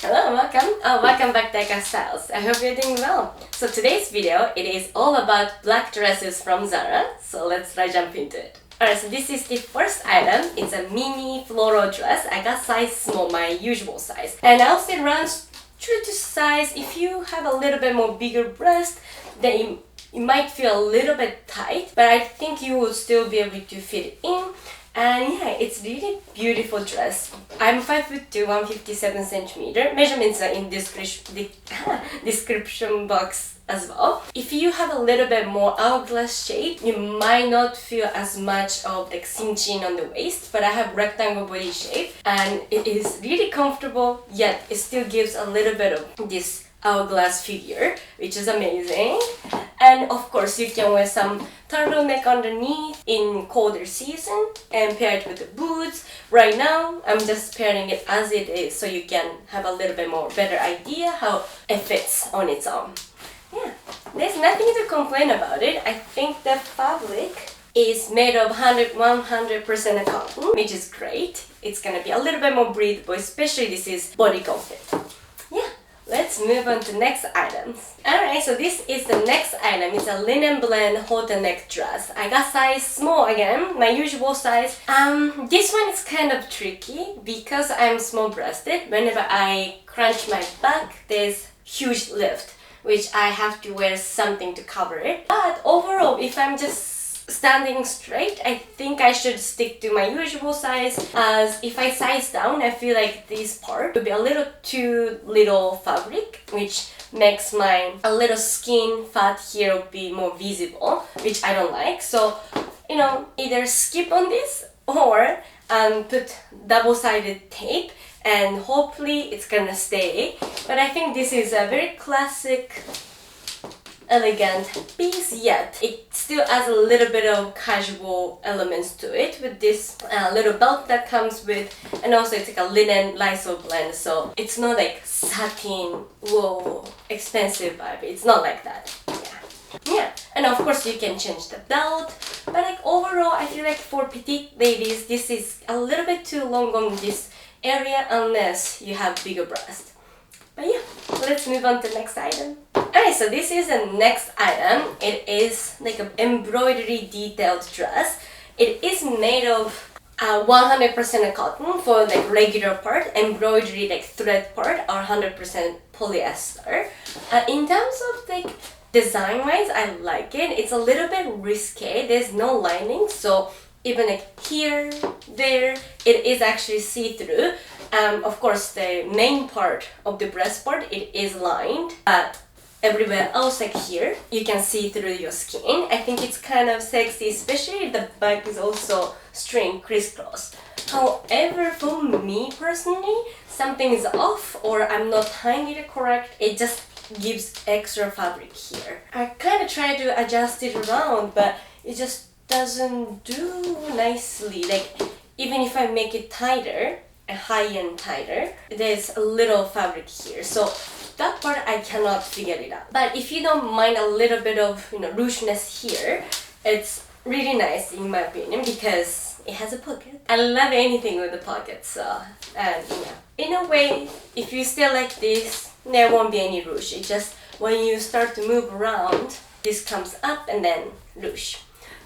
Hello, welcome back to AYakastyles. I hope you're doing well. So today's video, it is all about black dresses from Zara. So let's jump into it. Alright, so this is the first item. It's a mini floral dress. I got size small, my usual size. And also it runs true to size. If you have a little bit more bigger breast, then it might feel a little bit tight, but I think you will still be able to fit it in. And yeah, it's really beautiful dress. I'm 5'2", 157 centimeter. Measurements are in description box as well. If you have a little bit more hourglass shape, you might not feel as much of like cinching on the waist, but I have rectangle body shape and it is really comfortable, yet it still gives a little bit of this hourglass figure, which is amazing. And of course you can wear some turtleneck underneath in colder season and pair it with the boots. Right now I'm just pairing it as it is so you can have a little bit more better idea how it fits on its own. Yeah, there's nothing to complain about it. I think the fabric is made of 100% cotton, which is great. It's gonna be a little bit more breathable, especially this is bodycon fit. Yeah. Let's move on to next items. Alright, so this is the next item. It's a linen blend halter neck dress. I got size small again, my usual size. This one is kind of tricky because I'm small breasted. Whenever I crunch my back, there's huge lift, which I have to wear something to cover it. But overall, if I'm just standing straight, I think I should stick to my usual size, as if I size down, I feel like this part would be a little too little fabric, which makes my a little skin fat here be more visible, which I don't like. So, you know, either skip on this or put double-sided tape and hopefully it's gonna stay. But I think this is a very classic elegant piece, yet it still has a little bit of casual elements to it with this little belt that comes with, and also it's like a linen Lysol blend, so it's not like satin, whoa, expensive vibe. It's not like that. Yeah, and of course you can change the belt, but like overall I feel like for petite ladies this is a little bit too long on this area unless you have bigger breast. But yeah, let's move on to the next item. Alright, so this is the next item. It is like an embroidery detailed dress. It is made of 100% cotton for like regular part, embroidery like thread part or 100% polyester. In terms of like design wise, I like it. It's a little bit risque. There's no lining, so even like here, there, it is actually see-through. Of course, the main part of the breast part, it is lined, but everywhere else, like here, you can see through your skin. I think it's kind of sexy, especially if the back is also string crisscross. However, for me personally, something is off or I'm not tying it correct. It just gives extra fabric here. I kind of try to adjust it around, but it just doesn't do nicely. Like, even if I make it tighter, a high-end tighter, there's a little fabric here, so that part I cannot figure it out. But if you don't mind a little bit of, you know, ruchiness here, it's really nice in my opinion because it has a pocket. I love anything with a pocket, so and yeah, in a way, if you stay like this, there won't be any ruche. It just when you start to move around, this comes up and then ruche.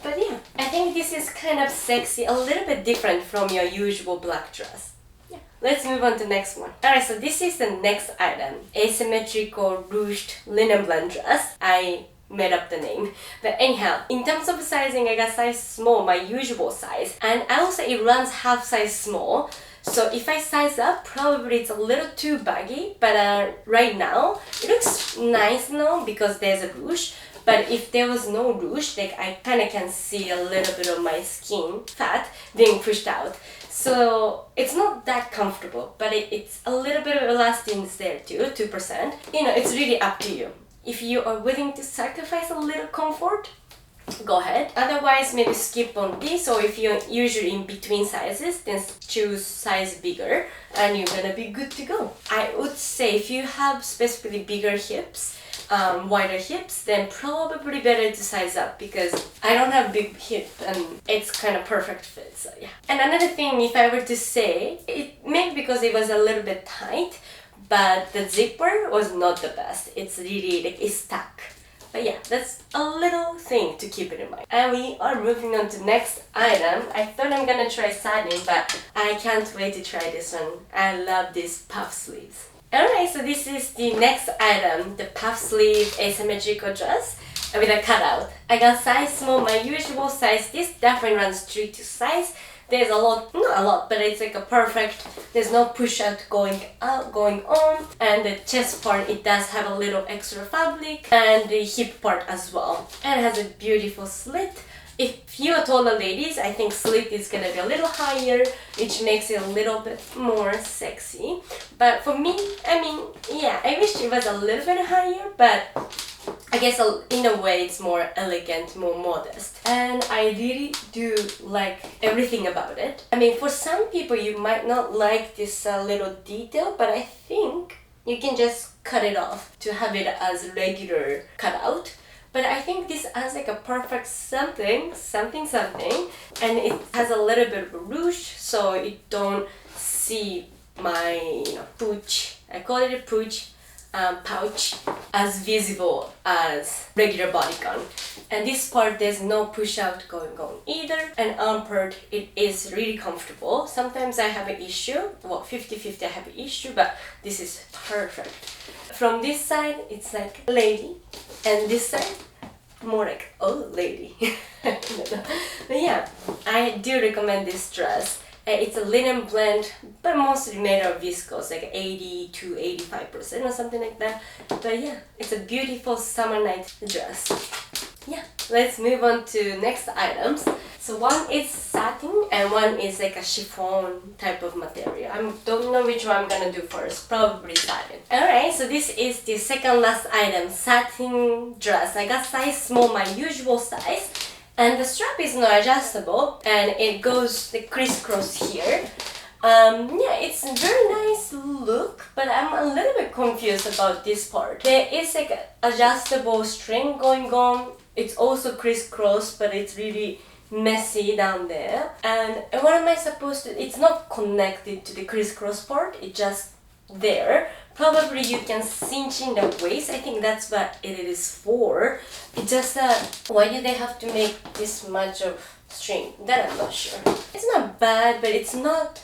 But yeah, I think this is kind of sexy, a little bit different from your usual black dress. Yeah. Let's move on to the next one. Alright, so this is the next item. Asymmetrical ruched linen blend dress. I made up the name. But anyhow, in terms of sizing, I got size small, my usual size. And I also, it runs half size small. So if I size up, probably it's a little too baggy. But right now, it looks nice now because there's a ruche. But if there was no ruche, like I kind of can see a little bit of my skin fat being pushed out. So it's not that comfortable, but it's a little bit of elasticity there too, 2%. You know, it's really up to you. If you are willing to sacrifice a little comfort, go ahead. Otherwise, maybe skip on this, or if you're usually in between sizes, then choose size bigger and you're gonna be good to go. I would say if you have specifically bigger hips, wider hips, then probably better to size up because I don't have big hip and it's kind of perfect fit, so yeah. And another thing, if I were to say, it maybe because it was a little bit tight, but the zipper was not the best. It's really like it's stuck. But yeah, that's a little thing to keep it in mind. And we are moving on to next item. I thought I'm gonna try satin, but I can't wait to try this one. I love these puff sleeves. Alright, so this is the next item, the puff sleeve asymmetrical dress with a cutout. I got size small, my usual size. This definitely runs true to size. There's a lot, not a lot, but it's like a perfect, there's no push out going on, and the chest part, it does have a little extra fabric, and the hip part as well. And it has a beautiful slit. If you are taller ladies, I think slit is gonna be a little higher, which makes it a little bit more sexy. But for me, I mean, yeah, I wish it was a little bit higher, but I guess in a way it's more elegant, more modest. And I really do like everything about it. I mean, for some people you might not like this little detail, but I think you can just cut it off to have it as regular cutout. But I think this has like a perfect something, and it has a little bit of a ruche, so you don't see my pooch. I call it a pooch. Pouch as visible as regular bodycon. And this part, there's no push out going on either, and arm part, it is really comfortable. Sometimes I have an issue, well 50-50 I have an issue, but this is perfect. From this side it's like lady, and this side more like old lady. But yeah, I do recommend this dress. It's a linen blend, but mostly made of viscose, like 80 to 85% or something like that. But yeah, it's a beautiful summer night dress. Yeah, let's move on to next items. So one is satin and one is like a chiffon type of material. I don't know which one I'm gonna do first, probably satin. Alright, so this is the second last item, satin dress. I got size small, my usual size. And the strap is not adjustable, and it goes the crisscross here. Yeah, it's a very nice look, but I'm a little bit confused about this part. There is like an adjustable string going on. It's also crisscross, but it's really messy down there. And what am I supposed to? It's not connected to the crisscross part. It's just there. Probably you can cinch in the waist. I think that's what it is for. It's just why do they have to make this much of string? That I'm not sure. It's not bad, but it's not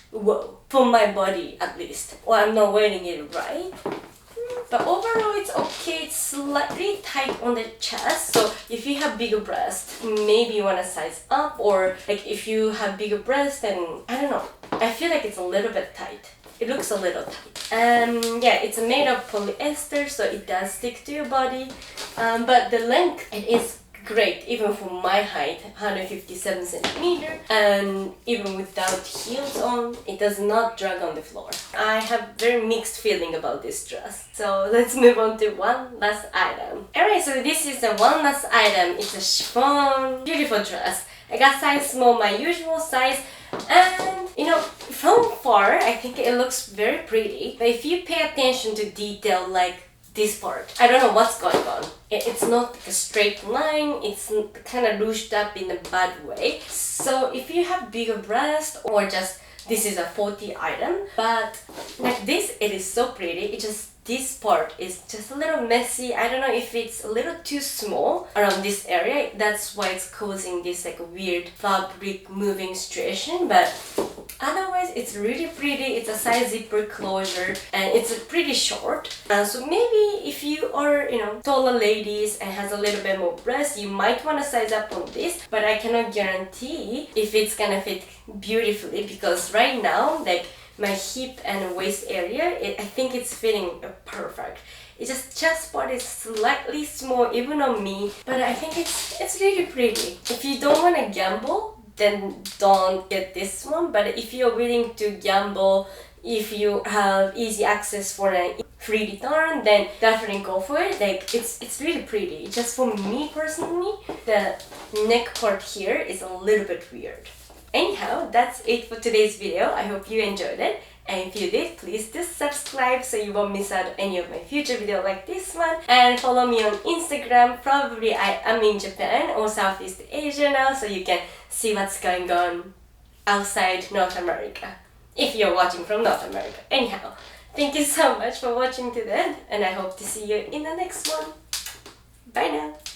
whoa for my body at least. Well, I'm not wearing it right. But overall it's okay. It's slightly tight on the chest, so if you have bigger breasts, maybe you want to size up, or like if you have bigger breasts, then I don't know. I feel like it's a little bit tight. It looks a little tight. Yeah, it's made of polyester, so it does stick to your body. But the length, it is great, even for my height, 157 centimeter. And even without heels on, it does not drag on the floor. I have very mixed feeling about this dress. So let's move on to one last item. Alright, so this is the one last item. It's a chiffon, beautiful dress. I got size small, my usual size. And you know, from far I think it looks very pretty, but if you pay attention to detail like this part, I don't know what's going on. It's not like a straight line, it's kind of ruched up in a bad way. So if you have bigger breasts, or just this is a 40 item, but like this, it is so pretty. It just, this part is just a little messy. I don't know if it's a little too small around this area. That's why it's causing this like weird fabric moving situation. But otherwise, it's really pretty. It's a side zipper closure, and it's pretty short. So maybe if you are, you know, taller ladies and has a little bit more breast, you might want to size up on this. But I cannot guarantee if it's gonna fit beautifully, because right now, like, my hip and waist area, I think it's fitting perfect. It's just chest part is slightly small even on me, but I think it's really pretty. If you don't want to gamble, then don't get this one. But if you're willing to gamble, if you have easy access for a free return, then definitely go for it. Like, it's really pretty. Just for me personally, the neck part here is a little bit weird. Anyhow, that's it for today's video. I hope you enjoyed it. And if you did, please do subscribe so you won't miss out on any of my future videos like this one. And follow me on Instagram. Probably I am in Japan or Southeast Asia now, so you can see what's going on outside North America, if you're watching from North America. Anyhow, Thank you so much for watching to the end, and I hope to see you in the next one. Bye now!